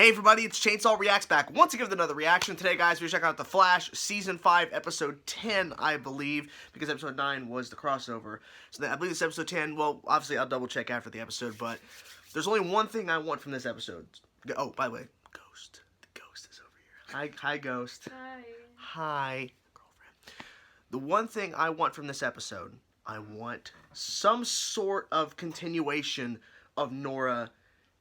Hey everybody, it's Chainsaw Reacts back once again with another reaction. Today, guys, we're checking out The Flash, Season 5, Episode 10, I believe, because Episode 9 was the crossover. So I believe it's Episode 10. Well, obviously, I'll double-check after the episode, but there's only one thing I want from this episode. Oh, by the way, Ghost. The Ghost is over here. Hi, Ghost. Hi. Hi, girlfriend. The one thing I want from this episode, I want some sort of continuation of Nora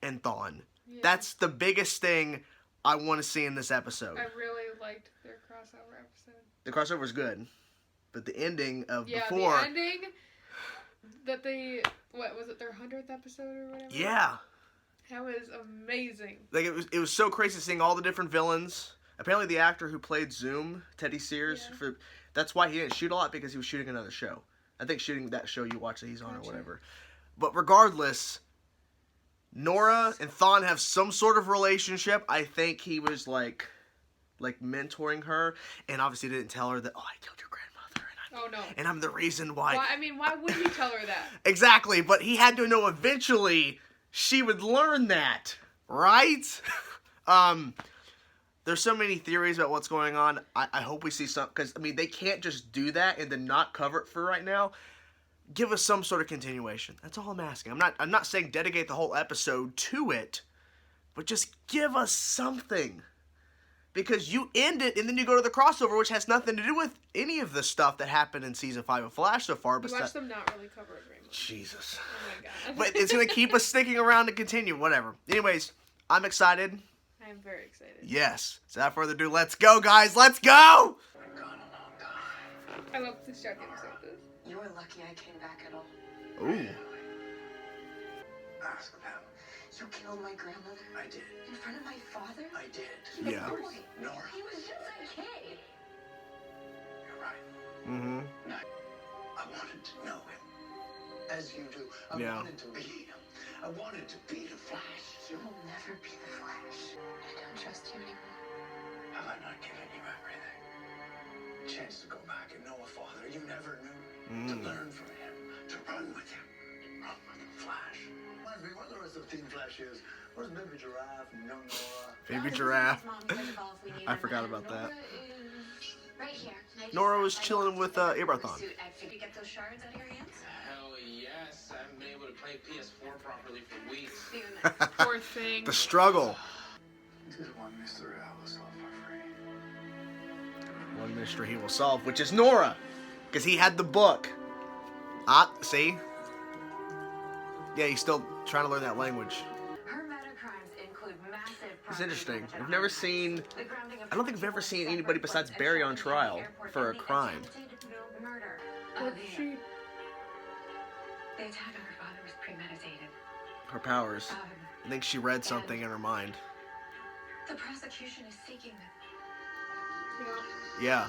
and Thawne. Yeah. That's the biggest thing I want to see in this episode. I really liked their crossover episode. The crossover was good, but the ending of the ending that they, what was it, their 100th episode or whatever? Yeah. That was amazing. Like it was so crazy seeing all the different villains. Apparently the actor who played Zoom, Teddy Sears, that's why he didn't shoot a lot, because he was shooting another show. I think shooting that show you watch that he's on or whatever. But regardless, Nora and Thawne have some sort of relationship. I think he was like mentoring her, and obviously didn't tell her that, oh, I killed your grandmother, and I'm the reason why. Well, I mean, why would he tell her that? Exactly, but he had to know eventually she would learn that, right? There's so many theories about what's going on. I hope we see some, because I mean they can't just do that and then not cover it for right now. Give us some sort of continuation. That's all I'm asking. I'm not saying dedicate the whole episode to it, but just give us something. Because you end it and then you go to the crossover, which has nothing to do with any of the stuff that happened in Season 5 of Flash so far. You watched them not really cover it very much. Jesus. Oh my god. But it's going to keep us sticking around to continue, whatever. Anyways, I'm excited. I am very excited. Yes. So without further ado, let's go, guys. Let's go! I love the shot games like this. You were lucky I came back at all. Ooh. Ask them. You killed my grandmother? I did. In front of my father? I did. Yeah. Nora. He was just a kid. You're right. Mm-hmm. I wanted to know him. As you do. I wanted to be him. I wanted to be the Flash. You will never be the Flash. I don't trust you anymore. Have I not given you everything? Chance to go back and know a father you never knew. To learn from him. To run with him. Run with the Flash. Reminds me what the rest of Team Flash is. Where's Baby Giraffe and young Nora? Baby Giraffe. I forgot about that. Right here. Nora was chilling with Abrathon. Did you get those shards out of your hands? Hell yes. I haven't been able to play PS4 properly for weeks. Poor thing. The struggle. Just one mystery I will solve for free. One mystery he will solve, which is Nora. Because he had the book. Ah, see? Yeah, he's still trying to learn that language. Her metacrimes include massive. It's interesting. I've never seen... I don't think I've ever seen anybody besides Barry on trial for a crime. Murder. What's she? The attack on her father was premeditated. Her powers. I think she read something in her mind. The prosecution is seeking them. Yeah.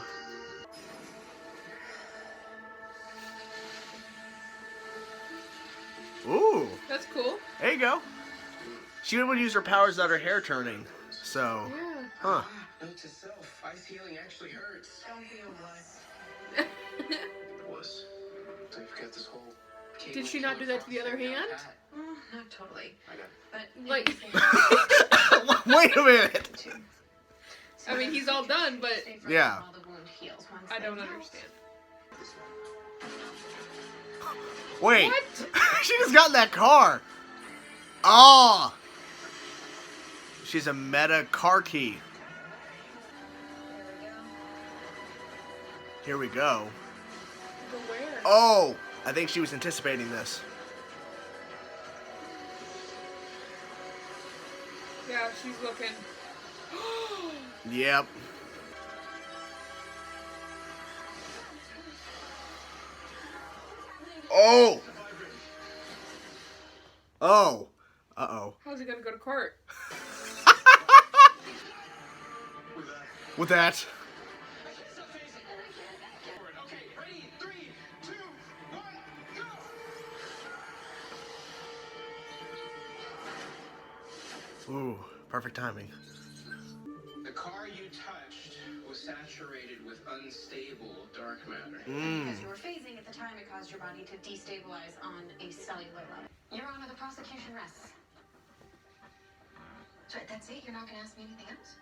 Ooh. That's cool. There you go. She would use her powers without her hair turning. So. Yeah. Huh. Note to self, ice healing actually hurts. Don't be a wuss. Wuss. So you forget this whole... Did she not do that to the other hand? Not totally. I got But like. Wait a minute. I mean, he's all done, but yeah. I don't understand. Wait. What? She just got in that car. Oh. She's a meta car key. Here we go. But where? Oh. I think she was anticipating this. Yeah, she's looking. Yep. Oh. Oh. Uh-oh. How's he gonna go to court? With that. Okay, ready? 3, 2, 1, go! Ooh, perfect timing. The car you touched was saturated with unstable dark matter. Because you were phasing at the time, it caused your body to destabilize on a cellular level. Your Honor, the prosecution rests. So that's it? You're not gonna ask me anything else?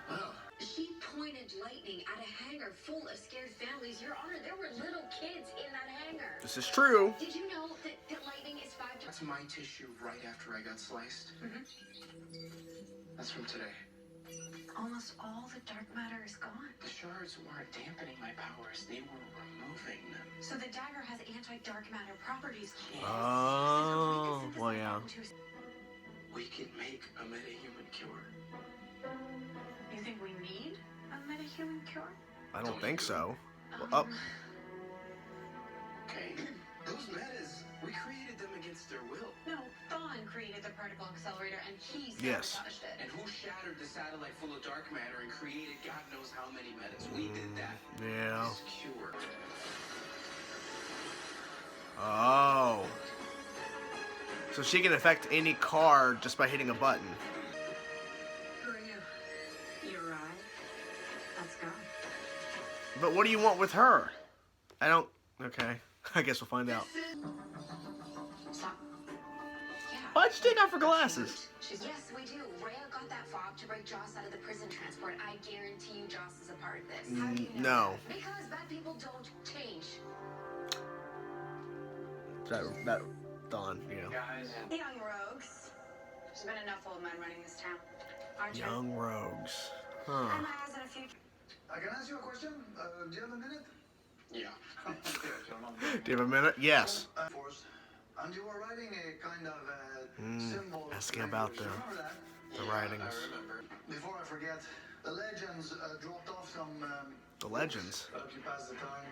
Well, She pointed lightning at a hangar full of scared families. Your Honor, there were little kids in that hangar. This is true. Did you know that lightning is 5 times... That's my tissue right after I got sliced. That's from today. Almost all the dark matter is gone. The shards weren't dampening my powers, they were removing them. So the dagger has anti-dark matter properties. Oh, well, yeah. We can make a metahuman cure. You think we need a metahuman cure? I don't think so. Well, Okay, those metas, we created them against their will. No, Thawne created the particle accelerator and he Yes. sabotaged it. And who shattered the satellite full of dark matter and created God knows how many metas? We did that. yeah. This cure. Oh. So she can affect any car just by hitting a button. Who are you? You arrived. Let's go. But what do you want with her? I don't... Okay. I guess we'll find out. Stop. Yeah. Why'd you take off her glasses? Yes, we do. Rhea got that fob to break Joss out of the prison transport. I guarantee you Joss is a part of this. How do you know No. that? Because bad people don't change. That Thawne, yeah. Guys, Young rogues. There's been enough old men running this town. Aren't you? Young rogues. And Huh. my eyes on a future. I can ask you a question. Do you have a minute? yeah. Do you have a minute? Yes. Force. And you were writing a kind of symbol. Asking about language. Remember that? the writings. I remember. Before I forget, the legends dropped off some. The legends. Help you pass the time.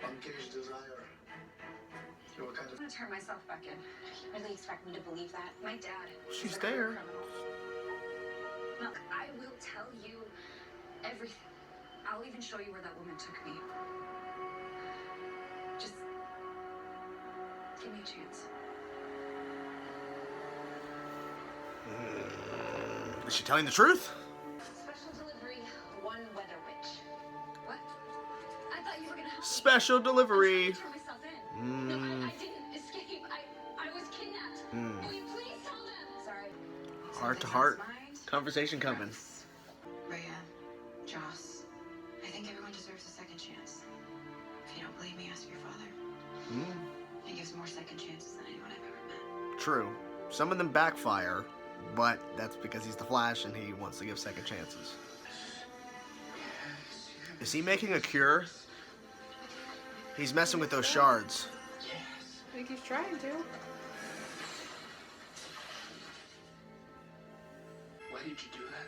Uncaged desire. You were kind I'm of. gonna turn myself back in. You really expect me to believe that? My dad. She's is a there. criminal. Look, I will tell you everything. I'll even show you where that woman took me. Just give me a chance. Is she telling the truth? Special delivery, one weather witch. What? I thought you were gonna help me. Special delivery. I'm trying to turn myself in. No, I didn't escape. I was kidnapped. Will you please tell them? Sorry. Heart to Something heart. on his mind? Conversation coming. Rhea, Joss, I think everyone deserves a second chance. If you don't believe me, ask your father. He gives more second chances than anyone I've ever met. True. Some of them backfire, but that's because he's the Flash and he wants to give second chances. Is he making a cure? He's messing with those shards. I think he's trying to. Why did you do that?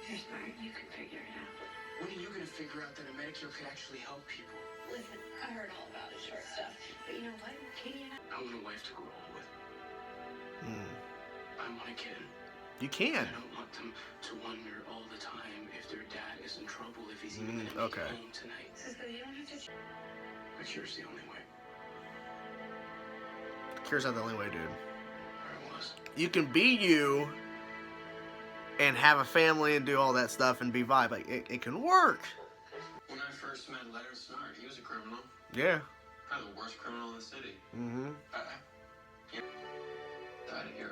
You're smart. You can figure it out. When are you gonna figure out that a Medicare could actually help people? Listen, I heard all about his short stuff. But you know what? Katie and I want a wife to grow old with. I want a kid. You can. I don't want them to wonder all the time if their dad is in trouble, if he's even gonna make okay. it home tonight. Cisco, you don't have to. A cure's the only way. Cure's not the only way, dude. Or it was. You can be you and have a family and do all that stuff and be vibe. Like, it can work. When I first met Leonard Snart, he was a criminal. Yeah. Probably the worst criminal in the city. Mm-hmm. Died a hero.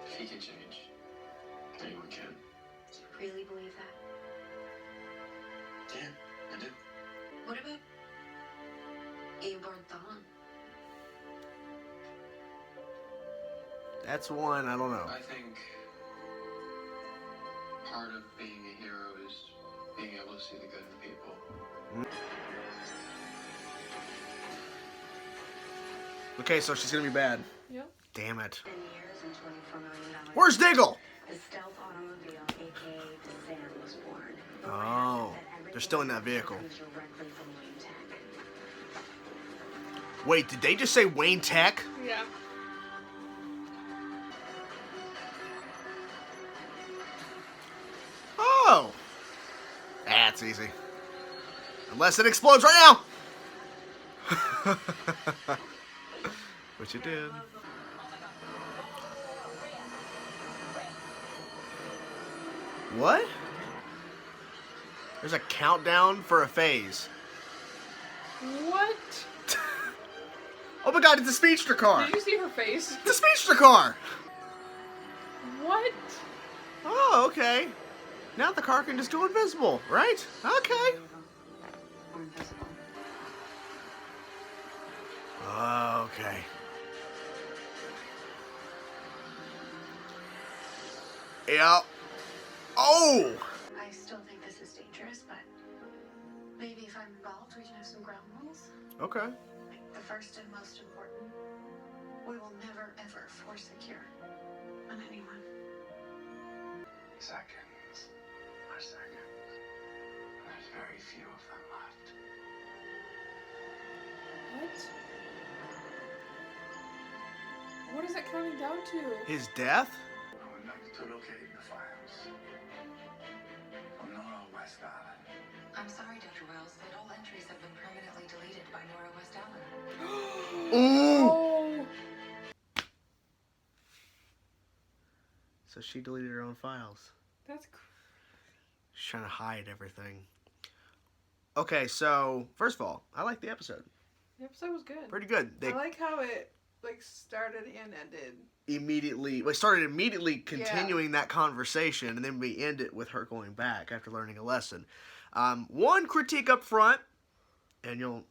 If he can change, anyone can. Do you really believe that? Yeah, I do. What about Aborn Thawne? That's one, I don't know. I think part of being a hero is being able to see the good in people. Okay, so she's gonna be bad. Yep. Damn it. 10 years and $24 million. Where's Diggle? The stealth automobile, aka the Sam, was born. The Oh, brand that everything they're still in that vehicle. comes directly from Wayne Tech. Wait, did they just say Wayne Tech? Yeah. Oh. That's easy. Unless it explodes right now. Which it did. What? There's a countdown for a phase. What? Oh my god, it's a speedster car! Did you see her face? It's a speedster car! What? Oh, okay. Now the car can just go invisible, right? Okay. We're invisible. Okay. Yeah. Oh! I still think this is dangerous, but maybe if I'm involved, we can have some ground rules. Okay. Like the first and most important, we will never ever force a cure on anyone. Seconds are seconds. There's very few of them left. What? What is it counting down to? His death? I would like to locate the files from Nora West Island. I'm sorry, Dr. Wells, but all entries have been permanently deleted by Nora West Allen. Ooh! Oh. So she deleted her own files. That's She's trying to hide everything. Okay, so, first of all, I like the episode. the episode was good. Pretty good. They I like how it like started and ended. we started immediately continuing that conversation, and then we end it with her going back after learning a lesson. One critique up front, and you'll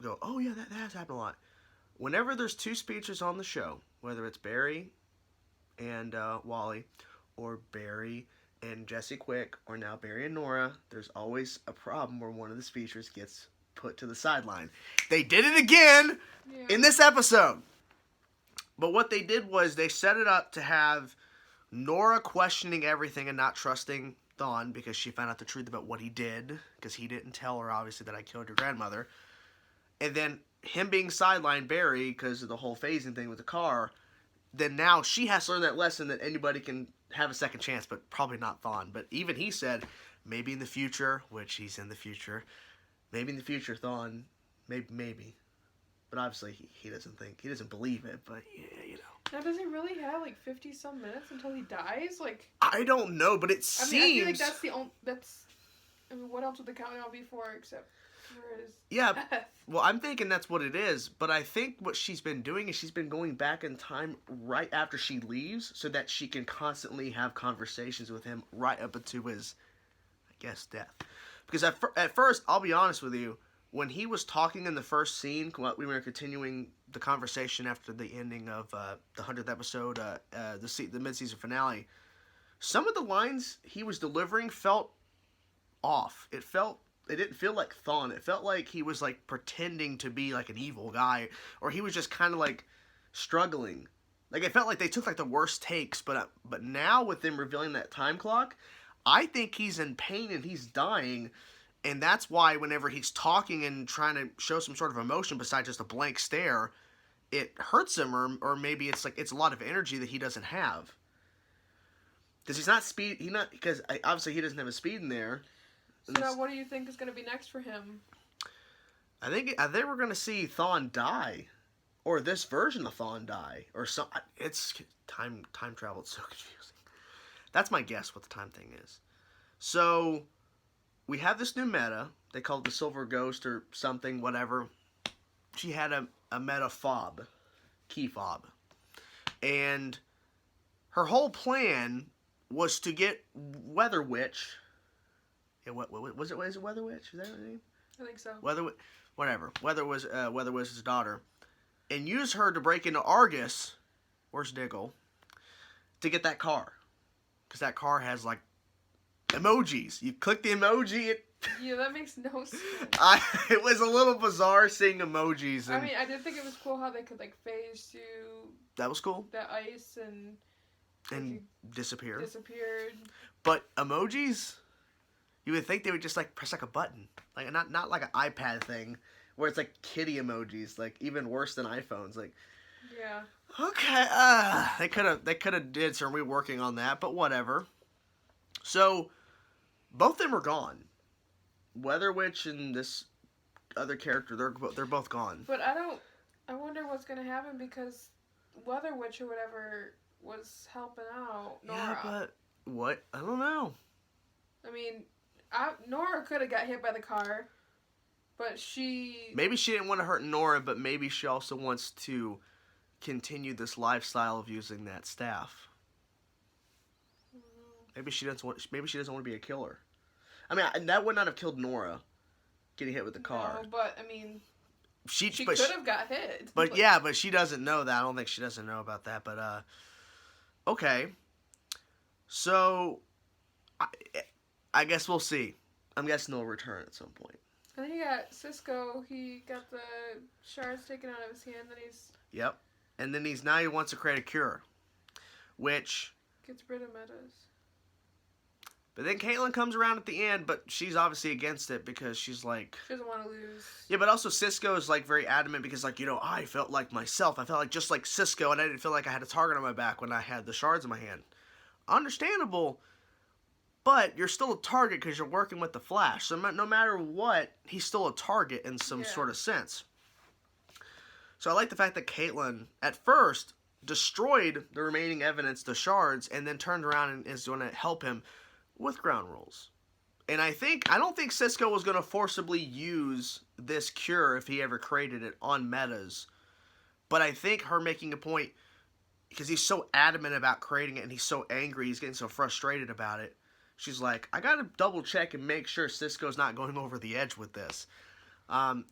go, oh yeah, that has happened a lot. Whenever there's two speeches on the show, whether it's Barry and Wally, or Barry and Jesse Quick, or now Barry and Nora, there's always a problem where one of the speakers gets put to the sideline. They did it again in this episode. But what they did was they set it up to have Nora questioning everything and not trusting Thawne because she found out the truth about what he did, because he didn't tell her, obviously, that I killed your grandmother. And then him being sidelined, Barry, because of the whole phasing thing with the car. Then now she has to learn that lesson that anybody can have a second chance, but probably not Thawne. But even he said, maybe in the future, which he's in the future, maybe in the future, Thawne, maybe. But obviously he doesn't believe it, but yeah, you know. Now, does he really have like 50-some minutes until he dies? Like, I don't know, but it seems... I feel like that's the only... I mean, what else would the countdown be for except for his death? Well, I'm thinking that's what it is, but I think what she's been doing is she's been going back in time right after she leaves so that she can constantly have conversations with him right up until his, I guess, death. Because at first, I'll be honest with you, when he was talking in the first scene, we were continuing the conversation after the ending of the 100th episode, the mid-season finale, some of the lines he was delivering felt off. It didn't feel like Thawne. It felt like he was like pretending to be like an evil guy, or he was just kind of like struggling. Like it felt like they took like the worst takes, but now with them revealing that time clock, I think he's in pain and he's dying. And that's why whenever he's talking and trying to show some sort of emotion besides just a blank stare, it hurts him, or maybe it's like it's a lot of energy that he doesn't have. Because because obviously he doesn't have a speed in there. So now what do you think is going to be next for him? I think we're going to see Thawne die, or this version of Thawne die, or some. It's time travel. It's so confusing. That's my guess what the time thing is. So we have this new meta. They call it the Silver Ghost or something, whatever. She had a meta fob, key fob, and her whole plan was to get Weather Witch. Yeah, what was it? Was it Weather Witch? Is that her name? I think so. Whatever. Weather was his daughter, and use her to break into Argus. Where's Diggle? To get that car, because that car has like emojis. You click the emoji, Yeah, that makes no sense. It was a little bizarre seeing emojis. I mean, I did think it was cool how they could like phase to. That was cool. The ice and disappear. Disappeared. But emojis, you would think they would just like press like a button, like not like an iPad thing where it's like kitty emojis, like even worse than iPhones. Like, yeah. Okay, they could have did some reworking on that, but whatever. So, both of them are gone. Weather Witch and this other character, they're both gone. But I wonder what's gonna happen because Weather Witch or whatever was helping out Nora. Yeah, but what? I don't know. I mean, Nora could have got hit by the car. But she... Maybe she didn't want to hurt Nora, but maybe she also wants to continue this lifestyle of using that staff. Maybe she doesn't want to be a killer. I mean, that would not have killed Nora, getting hit with the car. No, but, I mean... She but could have got hit. But yeah, but she doesn't know that. I don't think she doesn't know about that. But, okay. So, I guess we'll see. I'm guessing they'll return at some point. And then you got Cisco. He got the shards taken out of his hand. Then he's... Yep. And then he wants to create a cure. Which... Gets rid of metas. But then Caitlin comes around at the end, but she's obviously against it because she's like... She doesn't want to lose. Yeah, but also Cisco is like very adamant because like, I felt like myself. I felt like just like Cisco, and I didn't feel like I had a target on my back when I had the shards in my hand. Understandable, but you're still a target because you're working with the Flash. So no matter what, he's still a target in some sort of sense. So I like the fact that Caitlin, at first, destroyed the remaining evidence, the shards, and then turned around and is going to help him with ground rules. And I don't think Cisco was going to forcibly use this cure if he ever created it on metas. But I think her making a point, because he's so adamant about creating it and he's so angry, he's getting so frustrated about it. She's like, I got to double check and make sure Cisco's not going over the edge with this.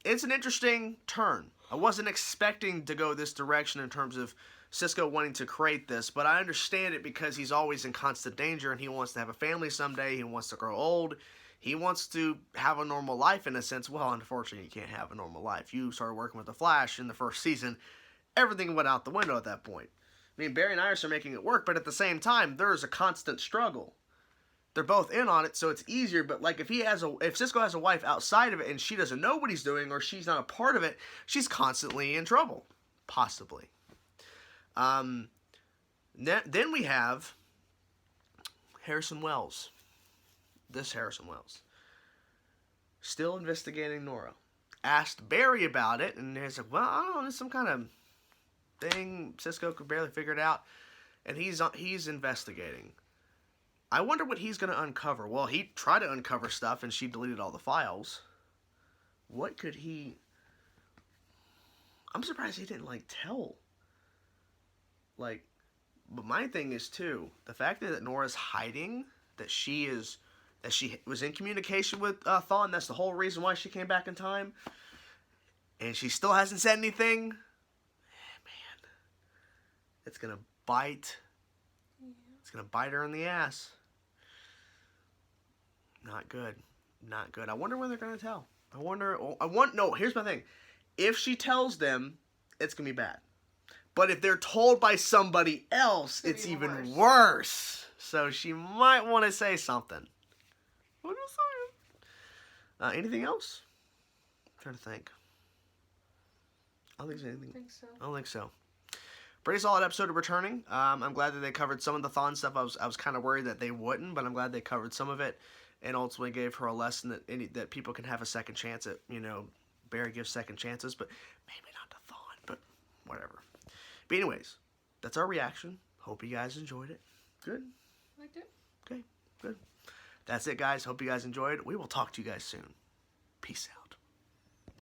It's an interesting turn. I wasn't expecting to go this direction in terms of Cisco wanting to create this, but I understand it because he's always in constant danger and he wants to have a family someday. He wants to grow old. He wants to have a normal life in a sense. Well, unfortunately, you can't have a normal life. You started working with the Flash in the first season. Everything went out the window at that point. I mean, Barry and Iris are making it work, but at the same time, there is a constant struggle. They're both in on it, so it's easier. But like if Cisco has a wife outside of it and she doesn't know what he's doing or she's not a part of it, she's constantly in trouble, possibly. Then we have Harrison Wells. This Harrison Wells. Still investigating Nora. Asked Barry about it, and he's like, well, I don't know, there's some kind of thing Cisco could barely figure it out. And he's investigating. I wonder what he's going to uncover. Well, he tried to uncover stuff, and she deleted all the files. What could he... I'm surprised he didn't, tell... but my thing is too, the fact that Nora's hiding, that she was in communication with Thawne, that's the whole reason why she came back in time, and she still hasn't said anything, man, it's gonna bite, it's gonna bite her in the ass. Not good, not good. I wonder when they're gonna tell. Here's my thing, if she tells them, it's gonna be bad. But if they're told by somebody else, it's even worse. So she might want to say something. What else? Anything else? I'm trying to think. I don't think there's anything. I don't think so. Pretty solid episode of Returning. I'm glad that they covered some of the Thawne stuff. I was kind of worried that they wouldn't, but I'm glad they covered some of it and ultimately gave her a lesson that people can have a second chance at. Barry gives second chances, but maybe not to Thawne, but whatever. But anyways, that's our reaction. Hope you guys enjoyed it. Good? Liked it. Okay, good. That's it, guys. Hope you guys enjoyed. We will talk to you guys soon. Peace out.